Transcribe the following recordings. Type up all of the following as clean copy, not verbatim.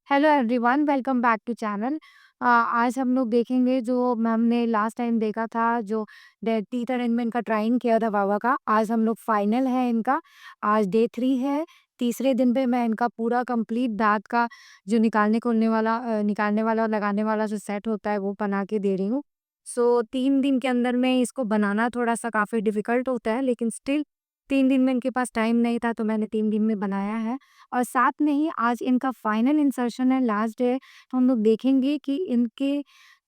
Hello everyone, welcome back to channel. आज हम लोग देखेंगे जो हमने लास्ट टाइम देखा था, जो टीथ अरेंजमेंट का ट्राइंग किया था बाबा का। आज हम लोग फाइनल है इनका। आज डे 3 है। तीसरे दिन पे मैं इनका पूरा कंप्लीट दांत का जो निकालने वाला और लगाने वाला जो सेट होता है वो बना के दे रही हूँ। सो 3 दिन के अंदर में इसको बनाना थोड़ा सा काफ़ी डिफ़िकल्ट होता है, लेकिन स्टिल 3 दिन में इनके पास टाइम नहीं था तो मैंने 3 दिन में बनाया है। और साथ में ही आज इनका फाइनल इंसर्शन है, लास्ट डे है। तो हम लोग देखेंगे कि इनके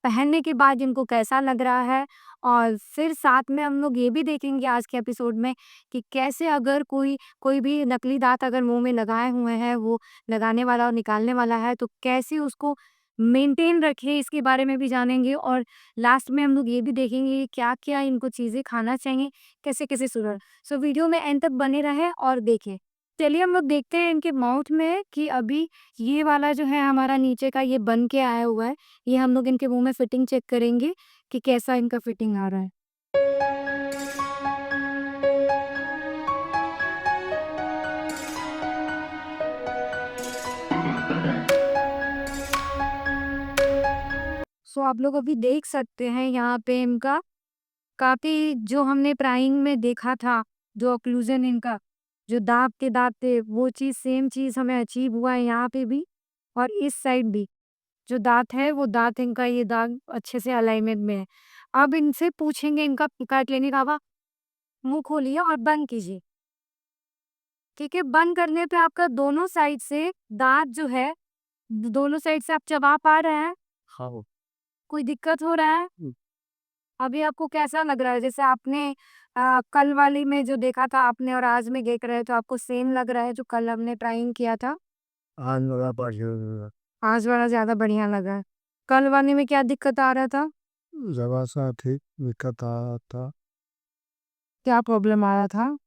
पहनने के बाद इनको कैसा लग रहा है। और फिर साथ में हम लोग ये भी देखेंगे आज के एपिसोड में कि कैसे अगर कोई कोई भी नकली दाँत अगर मुँह में लगाए हुए हैं, वो लगाने वाला और निकालने वाला है, तो कैसे उसको मेंटेन रखें, इसके बारे में भी जानेंगे। और लास्ट में हम लोग ये भी देखेंगे कि क्या-क्या इनको चीज़ें खाना चाहिए, कैसे-कैसे सुधर। सो वीडियो में एंड तक बने रहें और देखें। चलिए हम लोग देखते हैं इनके माउथ में कि अभी ये वाला जो है हमारा नीचे का ये बन के आया हुआ है। ये हम लोग इनके मुँह में फिटिंग चेक करेंगे कि कैसा इनका फिटिंग आ रहा है। सो आप लोग अभी देख सकते हैं यहाँ पे इनका काफ़ी जो हमने प्राइंग में देखा था, जो ऑक्लूज़न इनका, जो दाँत के दाँत थे, वो चीज़ सेम चीज़ हमें अचीव हुआ है यहाँ पे भी और इस साइड भी। जो दाँत है, वो दाँत इनका ये दाँत अच्छे से अलाइनमेंट में है। अब इनसे पूछेंगे इनका काट लेने का अब मुँह खोलिए और बंद कीजिए। ठीक है? बंद करने पे आपका दोनों साइड से दाँत जो है, दोनों साइड से आप चबा पा रहे हैं? हाँ। कोई दिक्कत हो रहा है? अभी आपको कैसा लग रहा है? जैसे आपने कल वाली में जो देखा था आपने और आज में देख रहे हो तो आपको सेम लग रहा है जो कल हमने ट्राइंग किया था? आज वाला बढ़िया लगा। आज वाला ज़्यादा बढ़िया लगा। कल वाले में क्या दिक्कत आ रहा था? ज़रा-सा ठीक दिक्कत आ रहा था। क्या प्रॉब्लम आ रहा था?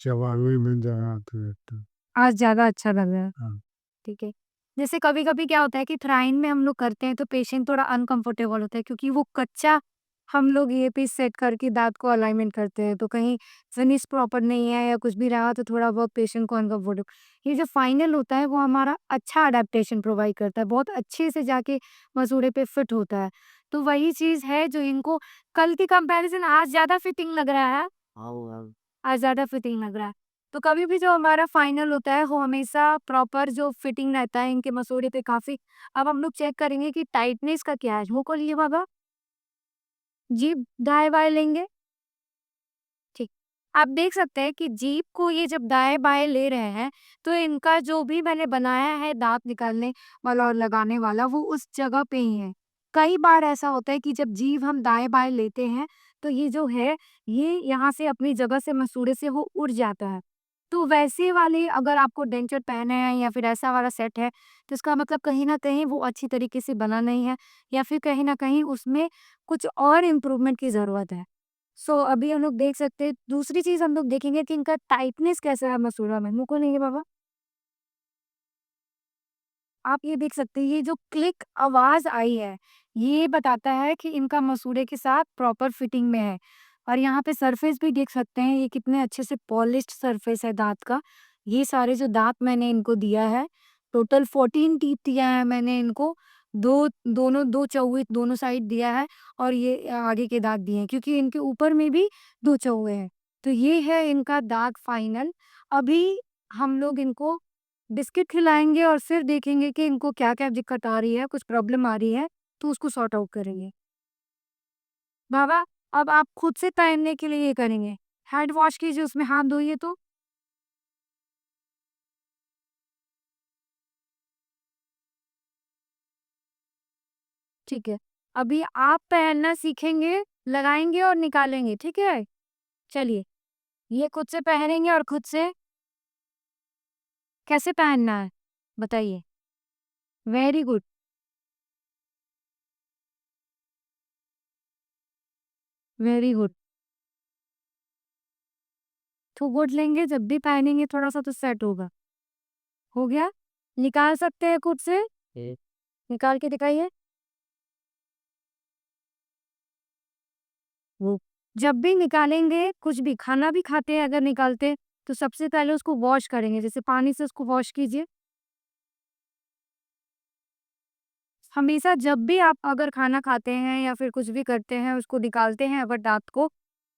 चबाने में ज़रा तो आज ज़्यादा अच्छा लग रहा है। हाँ। ठीक है। जैसे कभी-कभी क्या होता है कि थ्राइन में हम लोग करते हैं तो पेशेंट थोड़ा अनकंफर्टेबल होता है क्योंकि वो कच्चा हम लोग ये पीस सेट करके दाँत को अलाइनमेंट करते हैं, तो कहीं फिनिश प्रॉपर नहीं है या कुछ भी रहा तो थोड़ा बहुत पेशेंट को अनकंफर्टेबल। ये जो फाइनल होता है वो हमारा अच्छा अडैप्टेशन प्रोवाइड करता है, बहुत अच्छे से जाके मसूड़े पे फिट होता है। तो वही चीज़ है जो इनको कल की कंपैरिज़न आज ज़्यादा फिटिंग लग रहा है। हाँ। आज ज़्यादा फिटिंग लग रहा है। तो कभी भी जो हमारा फाइनल होता है, वो हमेशा प्रॉपर जो फिटिंग रहता है इनके मसूड़े पे काफ़ी। अब हम लोग चेक करेंगे कि टाइटनेस का क्या है। मुँह खोलिए बाबा, जीभ दाएँ-बाएँ लेंगे, ठीक। आप देख सकते हैं कि जीभ को ये जब दाएँ-बाएँ ले रहे हैं, तो इनका जो भी मैंने बनाया है दाँत निकालने वाला और लगाने वाला, वो उस जगह पे ही है। कई बार ऐसा होता है कि जब जीभ हम दाएँ-बाएँ लेते हैं, तो ये जो है, ये यहाँ से अपनी जगह से मसूड़े से वो उड़ जाता है। तो वैसे वाले अगर आपको डेंचर पहने हैं या फिर ऐसा वाला सेट है, तो इसका मतलब कहीं न कहीं वो अच्छी तरीके से बना नहीं है या फिर कहीं न कहीं उसमें कुछ और इम्प्रूवमेंट की ज़रूरत है। सो अभी हम लोग देख सकते हैं दूसरी चीज़ हम लोग देखेंगे कि इनका टाइटनेस कैसा है मसूड़ा में। मुँह खोलेंगे बाबा? आप ये देख सकते हैं ये जो क्लिक आवाज़ आई है, ये बताता है कि इनका मसूड़े के साथ प्रॉपर फिटिंग में है। और यहाँ पे सरफेस भी देख सकते हैं ये कितने अच्छे से पॉलिश्ड सरफेस है दाँत का। ये सारे जो दाँत मैंने इनको दिया है, टोटल 14 टीथ दिया है मैंने इनको। 2 चौवे दोनों साइड दिया है और ये आगे के दाँत दिए हैं क्योंकि इनके ऊपर में भी 2 चौवे हैं। तो ये है इनका दाँत फाइनल। अभी हम लोग इनको बिस्किट खिलाएँगे और फिर देखेंगे कि इनको क्या-क्या दिक्कत आ रही है, कुछ प्रॉब्लम आ रही है, तो उसको सॉर्ट आउट करेंगे। बाबा, अब आप खुद से तैरने के लिए ये करेंगे। हैंड वॉश कीजिए, उसमें हाथ धोइए तो। ठीक है। अभी आप पहनना सीखेंगे, लगाएँगे और निकालेंगे, ठीक है? चलिए, ये खुद से पहनेंगे और खुद से कैसे पहनना है, बताइए? Very good, very good. थोक लेंगे, जब भी पहनेंगे थोड़ा-सा तो सेट होगा। हो गया? निकाल सकते हैं खुद से? निकाल के दिखाइए। वो जब भी निकालेंगे कुछ भी खाना भी खाते हैं अगर निकालते तो सबसे पहले उसको वॉश करेंगे, जैसे पानी से उसको वॉश कीजिए। हमेशा जब भी आप अगर खाना खाते हैं या फिर कुछ भी करते हैं, उसको निकालते हैं अगर दाँत को,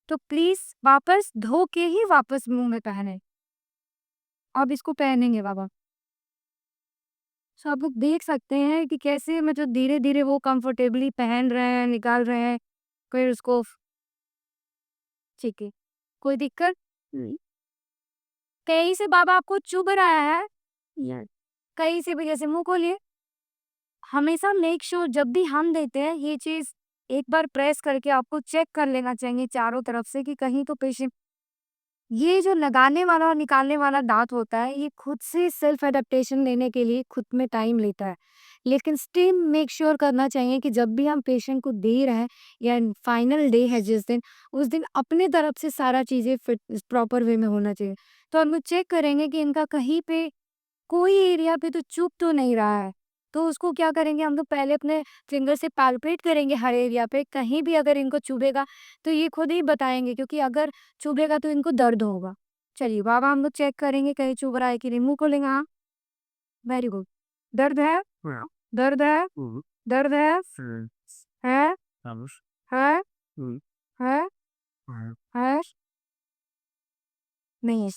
तो प्लीज़ वापस धो के ही वापस मुँह में पहनें। अब इसको पहनेंगे बाबा। सो आप लोग देख सकते हैं कि कैसे मतलब धीरे-धीरे वो कंफर्टेबली पहन रहे हैं, निकाल रहे हैं, फिर उसको ठीक है। कोई दिक्कत? नहीं। कहीं से बाबा आपको चुभ रहा है? या कहीं से भी जैसे मुँह खोलिए। हमेशा मेक श्योर जब भी हम देते हैं ये चीज़ एक बार प्रेस करके आपको चेक कर लेना चाहिए चारों तरफ से कि कहीं तो पेशेंट ये जो लगाने वाला और निकालने वाला दाँत होता है, ये खुद से सेल्फ एडेप्टेशन लेने के लिए खुद में टाइम लेता है। लेकिन स्टिल मेक श्योर करना चाहिए कि जब भी हम पेशेंट को दे रहे हैं या फाइनल डे है जिस दिन, उस दिन अपने तरफ से सारा चीज़ें फिट प्रॉपर वे में होना चाहिए। तो हम लोग चेक करेंगे कि इनका कहीं पे कोई एरिया पे तो चुभ तो नहीं रहा है। तो उसको क्या करेंगे हम लोग पहले अपने फिंगर से पैल्पेट करेंगे हर एरिया पे, कहीं भी अगर इनको चुभेगा तो ये खुद ही बताएँगे क्योंकि अगर चुभेगा तो इनको दर्द होगा। चलिए बाबा हम लोग चेक करेंगे कहीं चुभ रहा है कि नहीं, मुँह खोलेंगे हाँ, वेरी गुड। दर्द है? हाँ। दर्द है? दर्द है? हुँ। है? आलस। है? हुँ। है? हाँ। है? नहीं।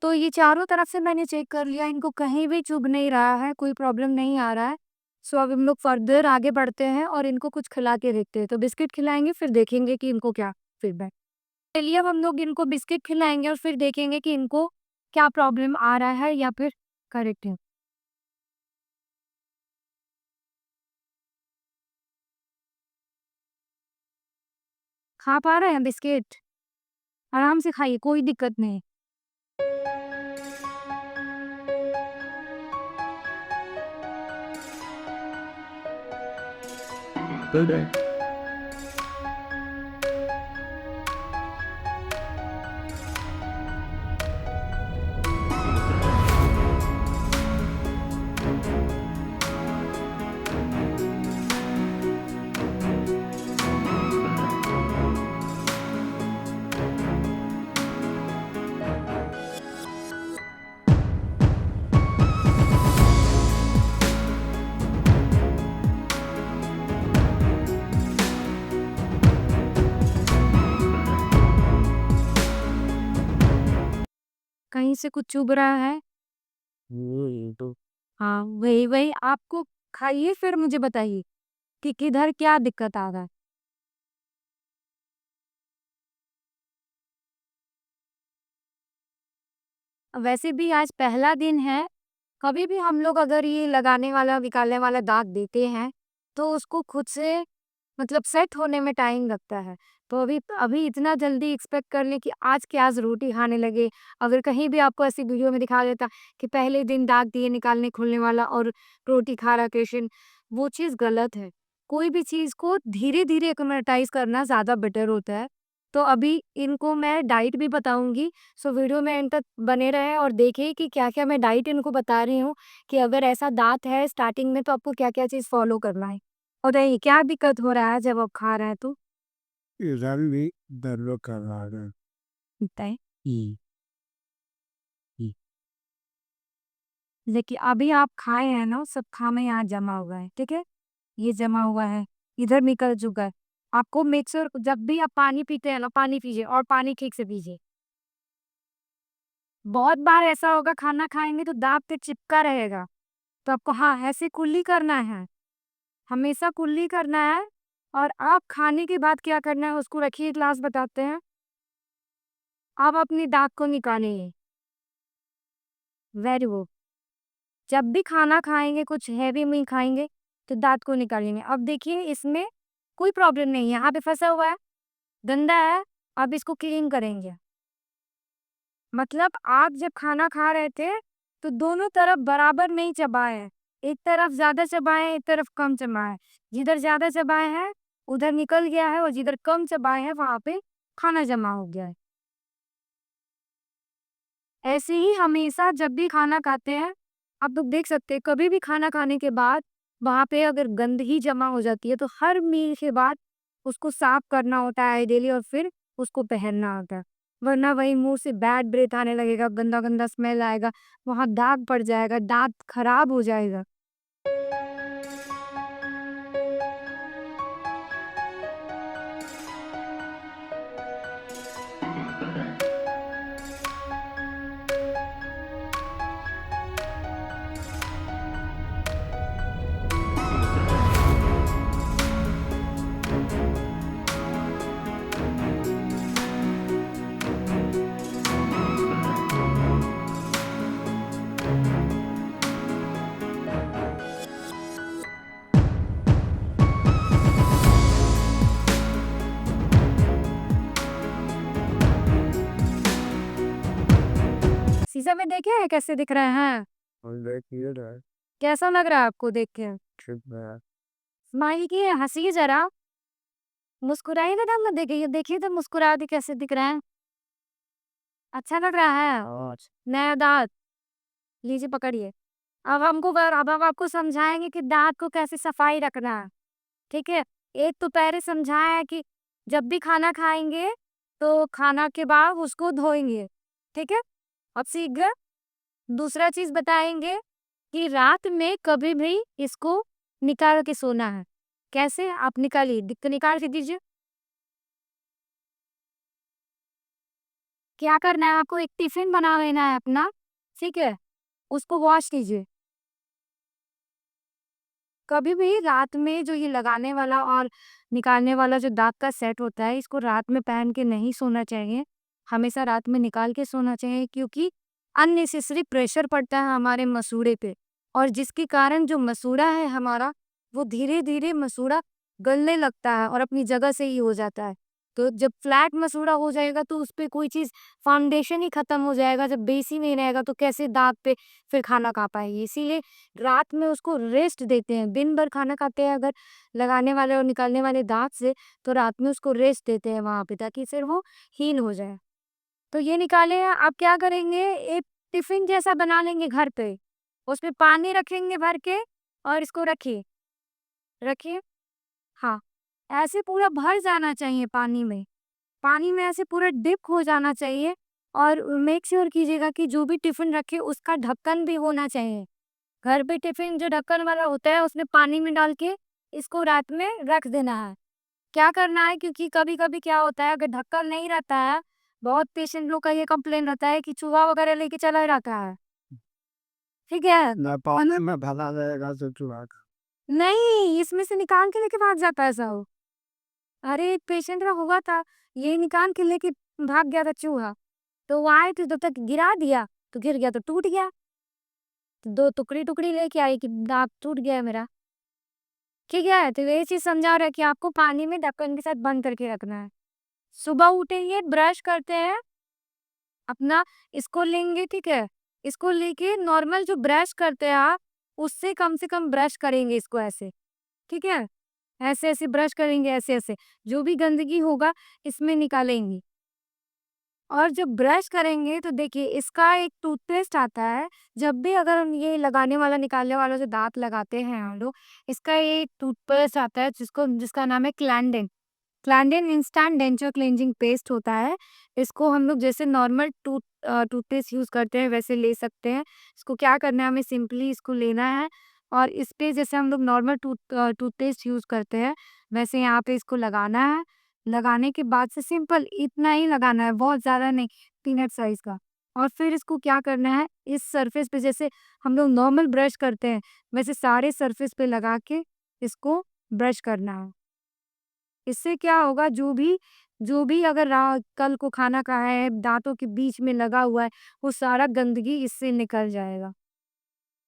तो ये चारों तरफ से मैंने चेक कर लिया, इनको कहीं भी चुभ नहीं रहा है, कोई प्रॉब्लम नहीं आ रहा है। सो अब हम लोग फर्दर आगे बढ़ते हैं और इनको कुछ खिला के देखते हैं। तो बिस्किट खिलाएँगे फिर देखेंगे कि इनको क्या फीडबैक। चलिए अब हम लोग इनको बिस्किट खिलाएँगे और फिर देखेंगे कि इनको क्या प्रॉब्लम आ रहा है या फिर करेक्ट है। खा पा रहे हैं बिस्किट? आराम से खाइए, कोई दिक्कत नहीं। Good day. कहीं से कुछ चुभ रहा है? ये तो हाँ, वही आपको खाइए फिर मुझे बताइए कि किधर क्या दिक्कत आ रहा है। वैसे भी आज पहला दिन है, कभी भी हम लोग अगर ये लगाने वाला, निकालने वाला दाँत देते हैं, तो उसको खुद से मतलब सेट होने में टाइम लगता है। तो अभी अभी इतना जल्दी एक्सपेक्ट कर लें कि आज के आज रोटी खाने लगे, अगर कहीं भी आपको ऐसी वीडियो में दिखा देता कि पहले दिन दाँत दिए निकालने खुलने वाला और रोटी खा रहा पेशेंट, वो चीज़ गलत है। कोई भी चीज़ को धीरे-धीरे एक्लेमेटाइज़ करना ज़्यादा बेटर होता है। तो अभी इनको मैं डाइट भी बताऊँगी, सो वीडियो में एंड तक बने रहें और देखें कि क्या-क्या मैं डाइट इनको बता रही हूँ, कि अगर ऐसा दाँत है स्टार्टिंग में तो आपको क्या-क्या चीज़ फ़ॉलो करना है। बताइए क्या दिक्कत हो रहा है जब आप खा रहे हैं तो? इधर भी दर्द कर रहा है। बताएँ। हुँ। हुँ। देखिए अभी आप खाए हैं ना, सब खाना यहाँ जमा हुआ है, ठीक है? ये जमा हुआ है, इधर निकल चुका है। आपको मेक श्योर जब भी आप पानी पीते हैं ना, पानी पीजिए और पानी ठीक से पीजिए। बहुत बार ऐसा होगा खाना खाएँगे तो दाँत पे चिपका रहेगा, तो आपको हाँ, ऐसे कुल्ली करना है, हमेशा कुल्ली करना है और आप खाने के बाद क्या करना है उसको रखिए ग्लास बताते हैं। आप अपनी दाँत को निकालिए, वेरी गुड। जब भी खाना खाएँगे, कुछ हेवी मील खाएँगे, तो दाँत को निकालेंगे। अब देखिए इसमें कोई प्रॉब्लम नहीं है, यहाँ पे फँसा हुआ है, गंदा है, अब इसको क्लीन करेंगे। मतलब आप जब खाना खा रहे थे, तो दोनों तरफ बराबर नहीं चबाएँ। एक तरफ ज़्यादा चबाएँ, एक तरफ कम चबाएँ। जिधर ज़्यादा चबाए हैं, उधर निकल गया है और जिधर कम चबाए हैं, वहाँ पे खाना जमा हो गया है। ऐसे ही हमेशा जब भी खाना खाते हैं, आप लोग देख सकते हैं कभी भी खाना खाने के बाद वहाँ पे अगर गंदगी जमा हो जाती है तो हर मील के बाद उसको साफ करना होता है आइडियली और फिर उसको पहनना होता है। वरना वही मुँह से बैड ब्रेथ आने लगेगा, गंदा-गंदा स्मेल आएगा, वहाँ दाग पड़ जाएगा, दाँत खराब हो जाएगा। शीशे में देखे हैं कैसे दिख रहे हैं? और देखिए ना, कैसा लग रहा है आपको देख के? ठीक है। स्माइल किए, हँसिए ज़रा। मुस्कुराइए ना, तब ना देखिए तो मुस्कुरा के कैसे दिख रहे हैं। अच्छा लग रहा है? और नया दाँत, लीजिए पकड़िए। अब हम आपको समझाएँगे कि दाँत को कैसे सफाई रखना है, ठीक है? एक तो पहले समझाया है कि जब भी खाना खाएँगे, तो खाना के बाद उसको धोएँगे, ठीक है? अब सीख गए? दूसरा चीज़ बताएँगे कि रात में कभी भी इसको निकाल के सोना है। कैसे? आप निकालिए, निकाल के दीजिए। क्या करना है आपको, एक टिफ़िन बना लेना है अपना, ठीक है? उसको वॉश कीजिए। कभी भी रात में जो ये लगाने वाला और निकालने वाला जो दाँत का सेट होता है, इसको रात में पहन के नहीं सोना चाहिए। हमेशा रात में निकाल के सोना चाहिए, क्योंकि अननेसेसरी प्रेशर पड़ता है हमारे मसूड़े पे, और जिसके कारण जो मसूड़ा है हमारा, वो धीरे-धीरे मसूड़ा गलने लगता है और अपनी जगह से ही हो जाता है। तो जब फ्लैट मसूड़ा हो जाएगा, तो उसपे कोई चीज़ फाउंडेशन ही खत्म हो जाएगा। जब बेस ही नहीं रहेगा, तो कैसे दाँत पे फिर खाना खा पाएँगे। इसीलिए रात में उसको रेस्ट देते हैं। दिन भर खाना खाते हैं अगर लगाने वाले और निकालने वाले दाँत से, तो रात में उसको रेस्ट देते हैं वहाँ पे, ताकि फिर वो हील हो जाए। तो ये निकाले, आप क्या करेंगे, एक टिफ़िन जैसा बना लेंगे घर पे, उसमें पानी रखेंगे भर के, और इसको रखिए, रखिए। हाँ, ऐसे पूरा भर जाना चाहिए पानी में। पानी में ऐसे पूरा डिप हो जाना चाहिए, और मेक श्योर कीजिएगा कि जो भी टिफ़िन रखे उसका ढक्कन भी होना चाहिए। घर पे टिफ़िन जो ढक्कन वाला होता है, उसमें पानी में डाल के इसको रात में रख देना है। क्या करना है, क्योंकि कभी-कभी क्या होता है, अगर ढक्कन नहीं रहता है, बहुत पेशेंट लोग का ये कंप्लेन रहता है कि चूहा वगैरह लेके चला जाता है। ठीक है? ना पानी में भला रहेगा तो चूहा का। नहीं, इसमें से निकाल के लेके भाग जाता है सब। अरे, एक पेशेंट का हुआ था, ये निकाल के लेके भाग गया था चूहा। तो वो आए थे, तब तक गिरा दिया, तो गिर गया तो टूट गया। तो 2 टुकड़ी-टुकड़ी लेके आई कि दाँत टूट गया है मेरा। ठीक है? तो ये चीज़ समझा रहा है कि आपको पानी में ढक्कन के साथ बंद करके रखना है। सुबह उठेंगे, ब्रश करते हैं, अपना इसको लेंगे, ठीक है? इसको लेके नॉर्मल जो ब्रश करते हैं आप, उससे कम से कम ब्रश करेंगे इसको ऐसे, ठीक है? ऐसे-ऐसे ब्रश करेंगे, ऐसे-ऐसे। जो भी गंदगी होगा इसमें निकालेंगे। और जब ब्रश करेंगे तो देखिए, इसका एक टूथपेस्ट आता है। जब भी अगर हम ये लगाने वाला निकालने वाला जो दाँत लगाते हैं हम लोग, इसका एक टूथपेस्ट आता है जिसका नाम है क्लैंडेन। क्लैंडेन इंस्टेंट डेंचर क्लींजिंग पेस्ट होता है। इसको हम लोग जैसे नॉर्मल टूथपेस्ट यूज़ करते हैं वैसे ले सकते हैं। इसको क्या करना है, हमें सिंपली इसको लेना है, और इस पे जैसे हम लोग नॉर्मल टूथपेस्ट यूज़ करते हैं, वैसे यहाँ पे इसको लगाना है। लगाने के बाद से सिंपल इतना ही लगाना है, बहुत ज़्यादा नहीं, पीनट साइज़ का। और फिर इसको क्या करना है, इस सरफेस पे जैसे हम लोग नॉर्मल ब्रश करते हैं, वैसे सारे सरफेस पे लगा के इसको ब्रश करना है। इससे क्या होगा, जो भी अगर कल को खाना खाया है, दाँतों के बीच में लगा हुआ है, वो सारा गंदगी इससे निकल जाएगा।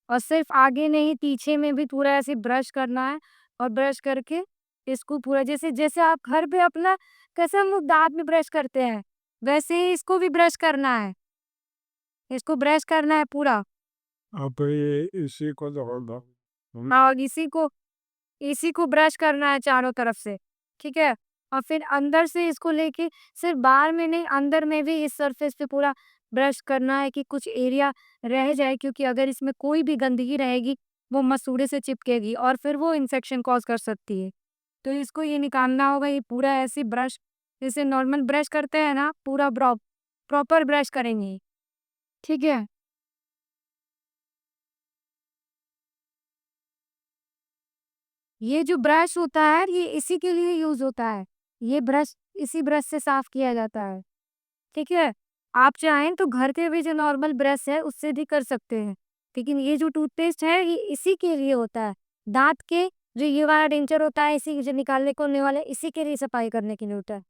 और सिर्फ आगे नहीं, पीछे में भी पूरा ऐसे ब्रश करना है, और ब्रश करके इसको पूरा जैसे जैसे आप घर पे अपना कैसे हम लोग दाँत में ब्रश करते हैं, वैसे ही इसको भी ब्रश करना है। इसको ब्रश करना है पूरा। अब ये इसी को जोड़ दो। और इसी को ब्रश करना है चारों तरफ से, ठीक है? और फिर अंदर से इसको लेके सिर्फ बाहर में नहीं, अंदर में भी इस सरफेस पे पूरा ब्रश करना है कि कुछ एरिया रह जाए, क्योंकि अगर इसमें कोई भी गंदगी रहेगी, वो मसूड़े से चिपकेगी और फिर वो इन्फेक्शन कॉज़ कर सकती है। तो इसको ये निकालना होगा, ये पूरा ऐसे ब्रश जैसे नॉर्मल ब्रश करते हैं ना, पूरा प्रॉपर ब्रश करेंगे, ठीक है? ये जो ब्रश होता है ये इसी के लिए यूज़ होता है। ये ब्रश इसी ब्रश से साफ किया जाता है, ठीक है? आप चाहें तो घर के भी जो नॉर्मल ब्रश है उससे भी कर सकते हैं। लेकिन ये जो टूथपेस्ट है ये इसी के लिए होता है। दाँत के जो ये वाला डेंचर होता है इसी जो निकालने को होने वाला है इसी के लिए सफाई करने के लिए होता है।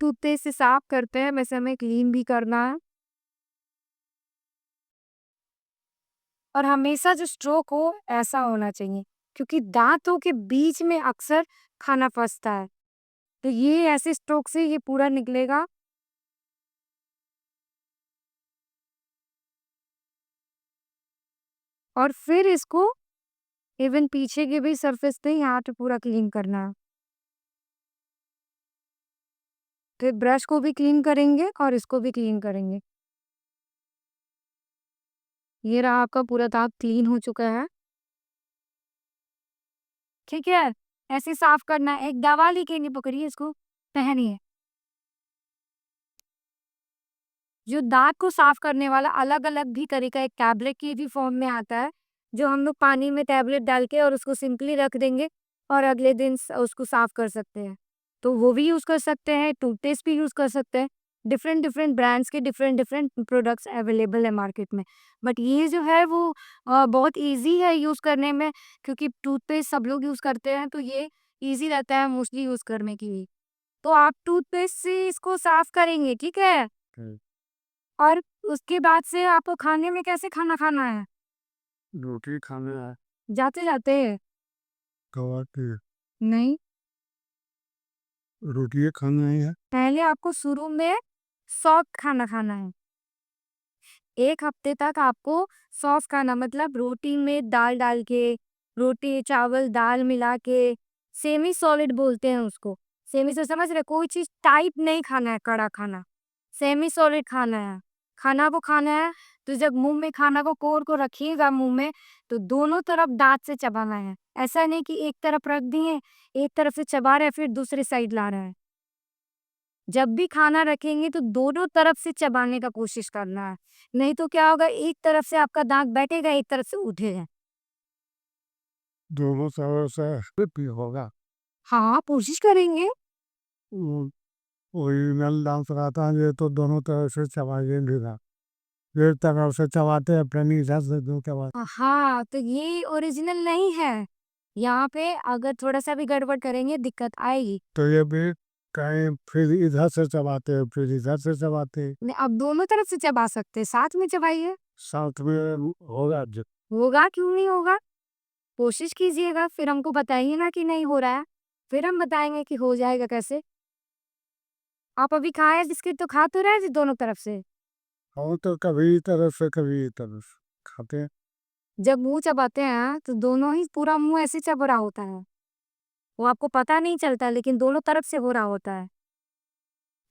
टूथपेस्ट से साफ करते हैं वैसे हमें क्लीन भी करना है। और हमेशा जो स्ट्रोक हो ऐसा होना चाहिए क्योंकि दांतों के बीच में अक्सर खाना फंसता है तो ये ऐसे स्ट्रोक से ये पूरा निकलेगा। और फिर इसको इवन पीछे के भी सरफेस पे यहाँ पे पूरा क्लीन करना है। फिर ब्रश को भी क्लीन करेंगे और इसको भी क्लीन करेंगे। ये रहा आपका पूरा दांत क्लीन हो चुका है, ठीक है? ऐसे साफ करना है। एक दवा लेके नहीं पकड़िए इसको, पहनिए। जो दाँत को साफ करने वाला अलग-अलग भी तरीका एक टैबलेट की भी फॉर्म में आता है, जो हम लोग पानी में टैबलेट डाल के और उसको सिंपली रख देंगे और अगले दिन उसको साफ कर सकते हैं। तो वो भी यूज़ कर सकते हैं, टूथपेस्ट भी यूज़ कर सकते हैं। डिफरेंट-डिफरेंट ब्रांड्स के डिफरेंट-डिफरेंट प्रोडक्ट्स अवेलेबल है मार्केट में। बट ये जो है वो बहुत ईज़ी है यूज़ करने में क्योंकि टूथपेस्ट सब लोग यूज़ करते हैं तो ये ईज़ी रहता है मोस्टली यूज़ करने के लिए। तो आप टूथपेस्ट से इसको साफ करेंगे, ठीक है? ठीक। और उसके बाद से आपको खाने में कैसे खाना खाना है? रोटी खाना है। जाते-जाते? कवा की नहीं, रोटी खाना है। पहले आपको शुरू में सॉफ्ट खाना खाना है। 1 हफ्ते तक आपको सॉफ्ट खाना मतलब रोटी में दाल डाल के, रोटी, चावल, दाल मिला के, सेमी सॉलिड बोलते हैं उसको। सेमी से समझ रहे? कोई चीज़ टाइट नहीं खाना है, कड़ा खाना। सेमी सॉलिड खाना है। खाना को खाना है, तो जब मुँह में खाना को कोर को रखिएगा मुँह में, तो दोनों तरफ दाँत से चबाना है। ऐसा नहीं कि एक तरफ रख दिए, एक तरफ से चबा रहे हैं, फिर दूसरी साइड ला रहे हैं। जब भी खाना रखेंगे तो दोनों तरफ से चबाने का कोशिश करना है। नहीं तो क्या होगा एक तरफ से आपका दाँत बैठेगा, एक तरफ से उठेगा। दोनों तरफ से भी होगा। हाँ, कोशिश करेंगे। वो ओरिजिनल डांस आता है ये तो दोनों तरफ से चबाइए लेगा। एक तरफ से चबाते हैं अपनी इधर से दो चबाते। हाँ, तो ये ओरिजिनल नहीं है। यहाँ पे अगर थोड़ा-सा भी गड़बड़ करेंगे दिक्कत आएगी। तो ये भी कहीं फिर इधर से चबाते हैं फिर इधर से चबाते हैं। नहीं, अब दोनों तरफ से चबा सकते हैं, साथ में चबाइए। साथ में होगा जो। होगा क्यों नहीं होगा? कोशिश कीजिएगा, फिर हमको बताइए ना कि नहीं हो रहा है। फिर हम बताएँगे कि हो जाएगा कैसे। आप अभी खाए बिस्किट तो खा तो रहे थे दोनों तरफ से। और तो कभी तरफ से कभी तरफ से खाते हैं। जब मुँह चबाते हैं, तो दोनों ही पूरा मुँह ऐसे चब रहा होता है। वो आपको पता नहीं चलता लेकिन दोनों तरफ से हो रहा होता है,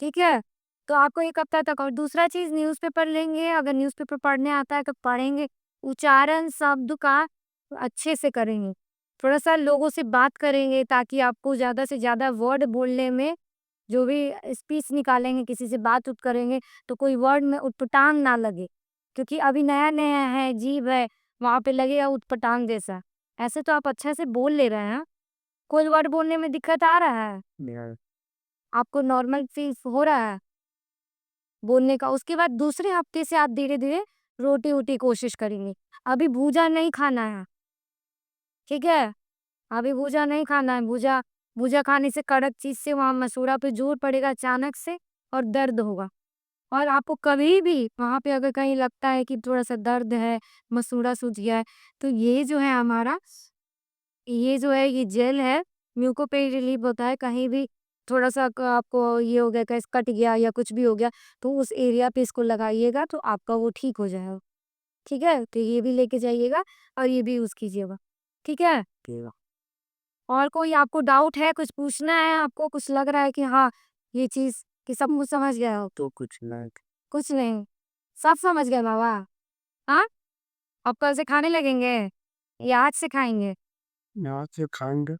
ठीक है? तो आपको 1 हफ्ता तक और दूसरा चीज़ न्यूज़पेपर लेंगे, अगर न्यूज़पेपर पढ़ने आता है तो पढ़ेंगे। उच्चारण शब्द का अच्छे से करेंगे। थोड़ा-सा लोगों से बात करेंगे ताकि आपको ज़्यादा से ज़्यादा वर्ड बोलने में जो भी स्पीच निकालेंगे, किसी से बात-उत करेंगे, तो कोई वर्ड में उटपटांग ना लगे। क्योंकि अभी नया-नया है, जीभ है, वहाँ पे लगेगा उटपटांग जैसा। ऐसे तो आप अच्छे से बोल ले रहे हैं। कोई वर्ड बोलने में दिक्कत आ रहा है? नहीं। आपको नॉर्मल फ़ील हो रहा है बोलने का? उसके बाद दूसरे हफ्ते से आप धीरे-धीरे रोटी-वोटी कोशिश करेंगे। अभी भूजा नहीं खाना है, ठीक है? अभी भूजा नहीं खाना है। भूजा भूजा खाने से कड़क चीज़ से वहाँ मसूड़ा पे ज़ोर पड़ेगा अचानक से और दर्द होगा। और आपको कभी भी वहाँ पे अगर कहीं लगता है कि थोड़ा-सा दर्द है, मसूड़ा सूज गया है, तो ये जो है हमारा ये जो है ये जेल है, म्यूको पेन रिलीफ होता है। कहीं भी थोड़ा-सा क आपको ये हो गया कहीं कट गया या कुछ भी हो गया, तो उस एरिया पे इसको लगाइएगा तो आपका वो ठीक हो जाएगा। ठीक है? तो ये भी लेके जाइएगा और ये भी यूज़ कीजिएगा। ठीक है? ठीक है। और कोई आपको डाउट है, कुछ पूछना है आपको, कुछ लग रहा है कि हाँ, ये चीज़ कि सब कुछ समझ गए हो? तो कुछ नहीं। कुछ नहीं, सब समझ गए बाबा। हाँ? अब कल से खाने लगेंगे या आज से खाएँगे? यहाँ से खाएंगे।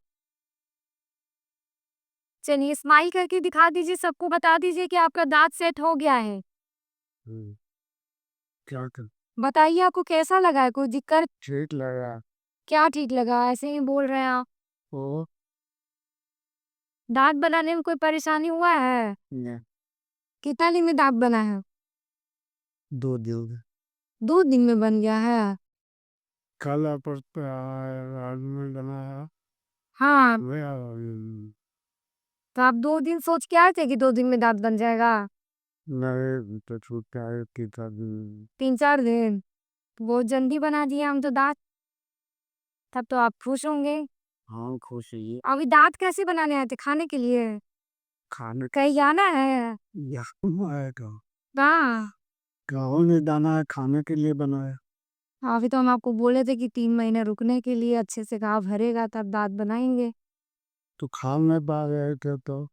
चलिए स्माइल करके दिखा दीजिए, सबको बता दीजिए कि आपका दाँत सेट हो गया है। हुँ, क्या कर बताइए आपको कैसा लगा है? कोई दिक्कत? ठीक लगा। क्या ठीक लगा? ऐसे ही बोल रहे हैं आप। वो दाँत बनाने में कोई परेशानी हुआ है? न कितना दिन में दाँत बना है? 2 दिन 2 दिन में बन गया है? कल आज में बनाया हाँ, मैं तो आप 2 दिन सोच के आए थे कि 2 दिन में दाँत बन जाएगा? नहीं तो छूटा है कि था 3-4 दिन? बहुत जल्दी बना दिए हम तो दाँत। तब तो आप खुश होंगे। हाँ, खुश ही अभी दाँत कैसे बनाने आए थे? खाने के लिए? खाने कहीं जाना है? यहाँ आएगा कहाँ? गाँव में दाना है खाने के लिए बनाया। अभी तो हम आपको बोले थे कि 3 महीने रुकने के लिए अच्छे से घाव भरेगा तब दाँत बनाएँगे। तो खा नहीं पा रहे थे तो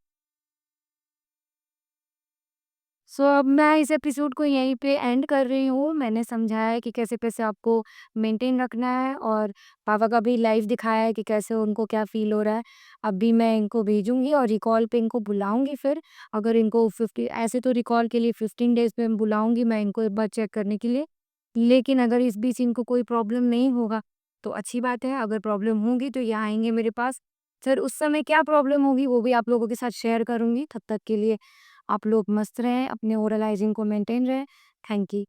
सो अब मैं इस एपिसोड को यहीं पे एंड कर रही हूँ। मैंने समझाया है कि कैसे-कैसे आपको मेंटेन रखना है और पापा का भी लाइव दिखाया है कि कैसे उनको क्या फ़ील हो रहा है। अभी मैं इनको भेजूँगी और रिकॉल पे इनको बुलाऊँगी फिर। अगर इनको 50 ऐसे तो रिकॉल के लिए 15 डेज़ पे बुलाऊँगी मैं इनको एक बार चेक करने के लिए। लेकिन अगर इस बीच इनको कोई प्रॉब्लम नहीं होगा, तो अच्छी बात है। अगर प्रॉब्लम होगी तो ये आएँगे मेरे पास। फिर उस समय क्या प्रॉब्लम होगी वो भी आप लोगों के साथ शेयर करूँगी। तब तक के लिए आप लोग मस्त रहें, अपने ओरल हाइजीन को मेंटेन रखें। Thank you.